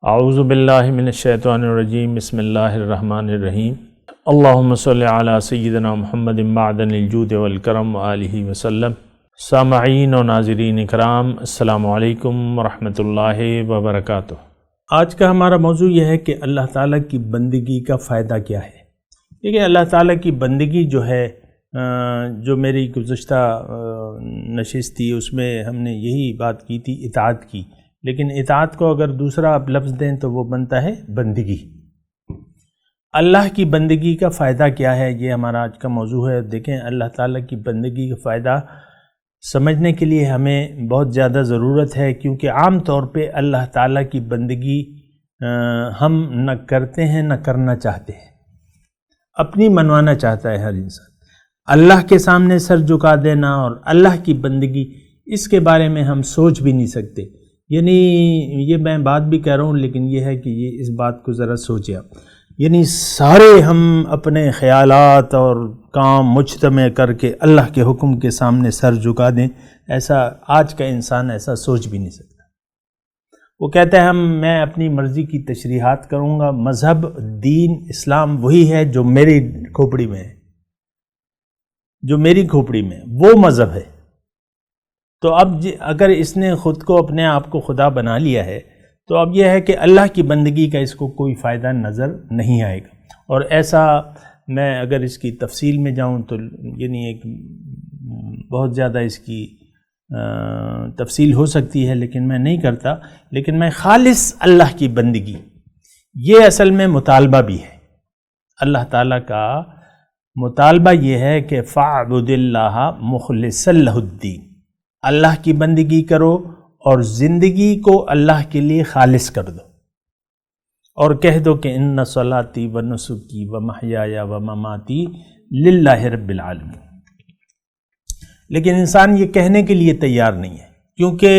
اعوذ باللہ من الشیطان الرجیم بسم اللہ الرحمن الرحیم اللہم صلی علی سیدنا محمد معدن الجود والکرم وآلہ وسلم۔ سامعین و ناظرین اکرام، السلام علیکم ورحمۃ اللہ وبرکاتہ۔ آج کا ہمارا موضوع یہ ہے کہ اللہ تعالیٰ کی بندگی کا فائدہ کیا ہے۔ دیکھیں، اللہ تعالیٰ کی بندگی جو ہے، جو میری گزشتہ نشست تھی اس میں ہم نے یہی بات کی تھی، اطاعت کی، لیکن اطاعت کو اگر دوسرا آپ لفظ دیں تو وہ بنتا ہے بندگی۔ اللہ کی بندگی کا فائدہ کیا ہے، یہ ہمارا آج کا موضوع ہے۔ دیکھیں، اللہ تعالیٰ کی بندگی کا فائدہ سمجھنے کے لیے ہمیں بہت زیادہ ضرورت ہے، کیونکہ عام طور پہ اللہ تعالیٰ کی بندگی ہم نہ کرتے ہیں نہ کرنا چاہتے ہیں، اپنی منوانا چاہتا ہے ہر انسان۔ اللہ کے سامنے سر جھکا دینا اور اللہ کی بندگی، اس کے بارے میں ہم سوچ بھی نہیں سکتے۔ یعنی یہ میں بات بھی کہہ رہا ہوں، لیکن یہ ہے کہ یہ اس بات کو ذرا سوچیں آپ، یعنی سارے ہم اپنے خیالات اور کام مجتمع کر کے اللہ کے حکم کے سامنے سر جھکا دیں، ایسا آج کا انسان ایسا سوچ بھی نہیں سکتا۔ وہ کہتا ہے میں اپنی مرضی کی تشریحات کروں گا، مذہب، دین، اسلام وہی ہے جو میری کھوپڑی میں ہے، جو میری کھوپڑی میں وہ مذہب ہے۔ تو اب اگر اس نے خود کو اپنے آپ کو خدا بنا لیا ہے تو اب یہ ہے کہ اللہ کی بندگی کا اس کو کوئی فائدہ نظر نہیں آئے گا۔ اور ایسا میں اگر اس کی تفصیل میں جاؤں تو یعنی ایک بہت زیادہ اس کی تفصیل ہو سکتی ہے، لیکن میں نہیں کرتا۔ لیکن میں خالص اللہ کی بندگی، یہ اصل میں مطالبہ بھی ہے۔ اللہ تعالیٰ کا مطالبہ یہ ہے کہ فَاعْبُدِ اللَّهَ مُخْلِصًا لَهُ الدِّينَ، اللہ کی بندگی کرو اور زندگی کو اللہ کے لیے خالص کر دو، اور کہہ دو کہ ان صلاتي ونسكي ومحياي ومماتي للہ رب العالمین۔ لیکن انسان یہ کہنے کے لیے تیار نہیں ہے، کیونکہ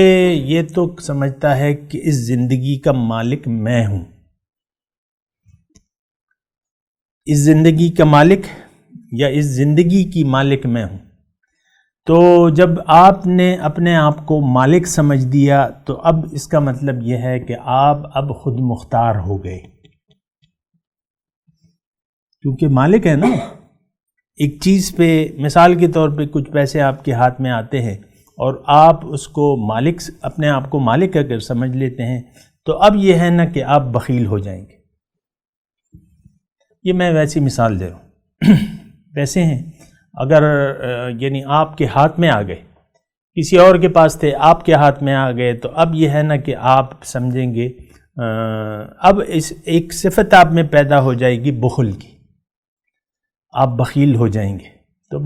یہ تو سمجھتا ہے کہ اس زندگی کا مالک میں ہوں، اس زندگی کا مالک یا اس زندگی کی مالک میں ہوں۔ تو جب آپ نے اپنے آپ کو مالک سمجھ دیا تو اب اس کا مطلب یہ ہے کہ آپ اب خود مختار ہو گئے، کیونکہ مالک ہے نا ایک چیز پہ۔ مثال کے طور پہ کچھ پیسے آپ کے ہاتھ میں آتے ہیں اور آپ اس کو مالک، اپنے آپ کو مالک اگر سمجھ لیتے ہیں تو اب یہ ہے نا کہ آپ بخیل ہو جائیں گے۔ یہ میں ویسی مثال دے رہا ہوں۔ پیسے ہیں، اگر یعنی آپ کے ہاتھ میں آ گئے، کسی اور کے پاس تھے، آپ کے ہاتھ میں آ گئے، تو اب یہ ہے نا کہ آپ سمجھیں گے، اب اس ایک صفت آپ میں پیدا ہو جائے گی بخل کی، آپ بخیل ہو جائیں گے۔ تو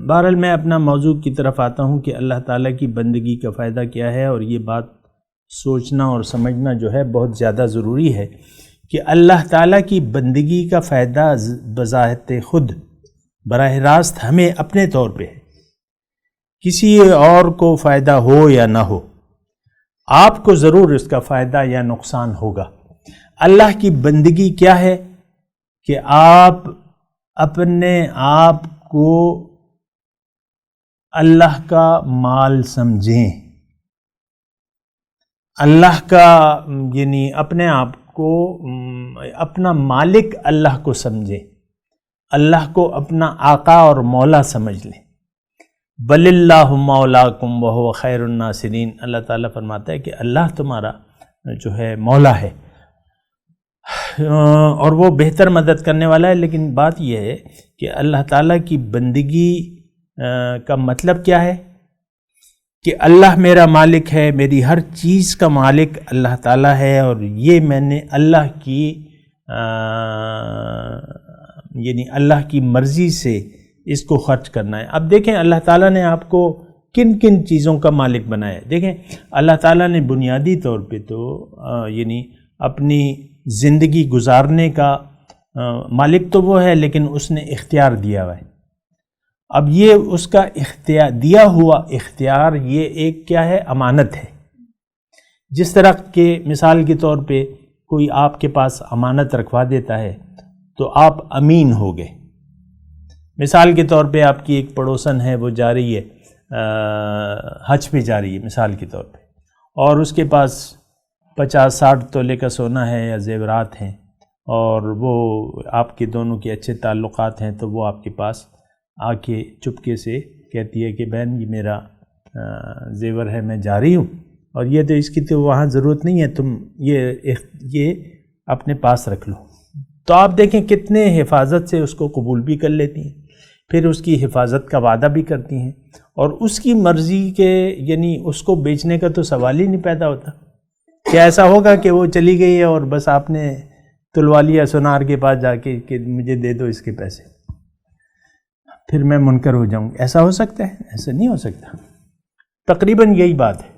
بہرحال میں اپنا موضوع کی طرف آتا ہوں کہ اللہ تعالیٰ کی بندگی کا فائدہ کیا ہے، اور یہ بات سوچنا اور سمجھنا جو ہے بہت زیادہ ضروری ہے کہ اللہ تعالیٰ کی بندگی کا فائدہ بذات خود براہ راست ہمیں اپنے طور پہ ہے، کسی اور کو فائدہ ہو یا نہ ہو، آپ کو ضرور اس کا فائدہ یا نقصان ہوگا۔ اللہ کی بندگی کیا ہے کہ آپ اپنے آپ کو اللہ کا مال سمجھیں، اللہ کا یعنی اپنے آپ کو اپنا مالک اللہ کو سمجھیں، اللہ کو اپنا آقا اور مولا سمجھ لیں۔ بل اللہ مولاکم وہو خیر الناصرین، اللہ تعالیٰ فرماتا ہے کہ اللہ تمہارا جو ہے مولا ہے اور وہ بہتر مدد کرنے والا ہے۔ لیکن بات یہ ہے کہ اللہ تعالیٰ کی بندگی کا مطلب کیا ہے کہ اللہ میرا مالک ہے، میری ہر چیز کا مالک اللہ تعالیٰ ہے، اور یہ میں نے اللہ کی یعنی اللہ کی مرضی سے اس کو خرچ کرنا ہے۔ اب دیکھیں اللہ تعالیٰ نے آپ کو کن کن چیزوں کا مالک بنایا ہے۔ دیکھیں اللہ تعالیٰ نے بنیادی طور پہ تو یعنی اپنی زندگی گزارنے کا مالک تو وہ ہے، لیکن اس نے اختیار دیا ہوا ہے۔ اب یہ اس کا اختیار، دیا ہوا اختیار، یہ ایک کیا ہے، امانت ہے۔ جس طرح کہ مثال کے طور پہ کوئی آپ کے پاس امانت رکھوا دیتا ہے تو آپ امین ہو گئے۔ مثال کے طور پہ آپ کی ایک پڑوسن ہے، وہ جا رہی ہے حج پہ جا رہی ہے مثال کے طور پہ، اور اس کے پاس 50-60 تولے کا سونا ہے یا زیورات ہیں اور وہ آپ کے دونوں کے اچھے تعلقات ہیں، تو وہ آپ کے پاس آ کے چپکے سے کہتی ہے کہ بہن یہ میرا زیور ہے، میں جا رہی ہوں، اور یہ تو اس کی تو وہاں ضرورت نہیں ہے، تم یہ اپنے پاس رکھ لو، تو آپ دیکھیں کتنے حفاظت سے اس کو قبول بھی کر لیتی ہیں، پھر اس کی حفاظت کا وعدہ بھی کرتی ہیں، اور اس کی مرضی کے یعنی اس کو بیچنے کا تو سوال ہی نہیں پیدا ہوتا۔ کیا ایسا ہوگا کہ وہ چلی گئی ہے اور بس آپ نے تلوا لیا سونار کے پاس جا کے کہ مجھے دے دو اس کے پیسے، پھر میں منکر ہو جاؤں؟ ایسا ہو سکتا ہے؟ ایسا نہیں ہو سکتا۔ تقریباً یہی بات ہے۔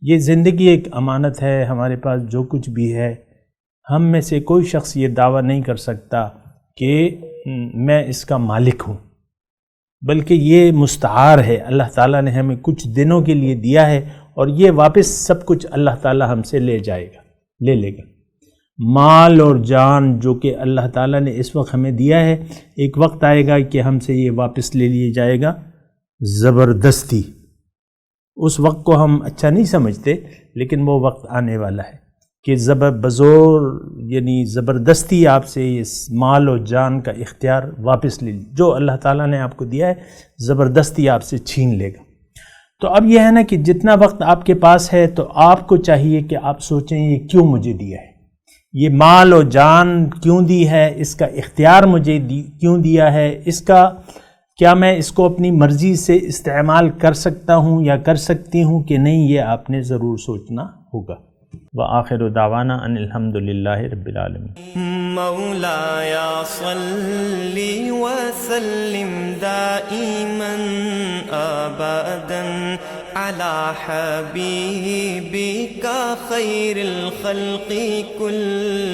یہ زندگی ایک امانت ہے، ہمارے پاس جو کچھ بھی ہے، ہم میں سے کوئی شخص یہ دعویٰ نہیں کر سکتا کہ میں اس کا مالک ہوں، بلکہ یہ مستعار ہے، اللہ تعالیٰ نے ہمیں کچھ دنوں کے لیے دیا ہے، اور یہ واپس سب کچھ اللہ تعالیٰ ہم سے لے لے گا۔ مال اور جان جو کہ اللہ تعالیٰ نے اس وقت ہمیں دیا ہے، ایک وقت آئے گا کہ ہم سے یہ واپس لے لیا جائے گا زبردستی۔ اس وقت کو ہم اچھا نہیں سمجھتے، لیکن وہ وقت آنے والا ہے کہ بزور یعنی زبردستی آپ سے اس مال و جان کا اختیار واپس لے جو اللہ تعالیٰ نے آپ کو دیا ہے، زبردستی آپ سے چھین لے گا۔ تو اب یہ ہے نا کہ جتنا وقت آپ کے پاس ہے تو آپ کو چاہیے کہ آپ سوچیں یہ کیوں مجھے دیا ہے، یہ مال و جان کیوں دی ہے، اس کا اختیار مجھے کیوں دیا ہے، اس کا کیا میں اس کو اپنی مرضی سے استعمال کر سکتا ہوں یا کر سکتی ہوں کہ نہیں، یہ آپ نے ضرور سوچنا ہوگا۔ وآخر دعوانا ان الحمدللہ رب العالمین۔ مولاي صل وسلم دائما ابدا على حبيبك خير الخلق كل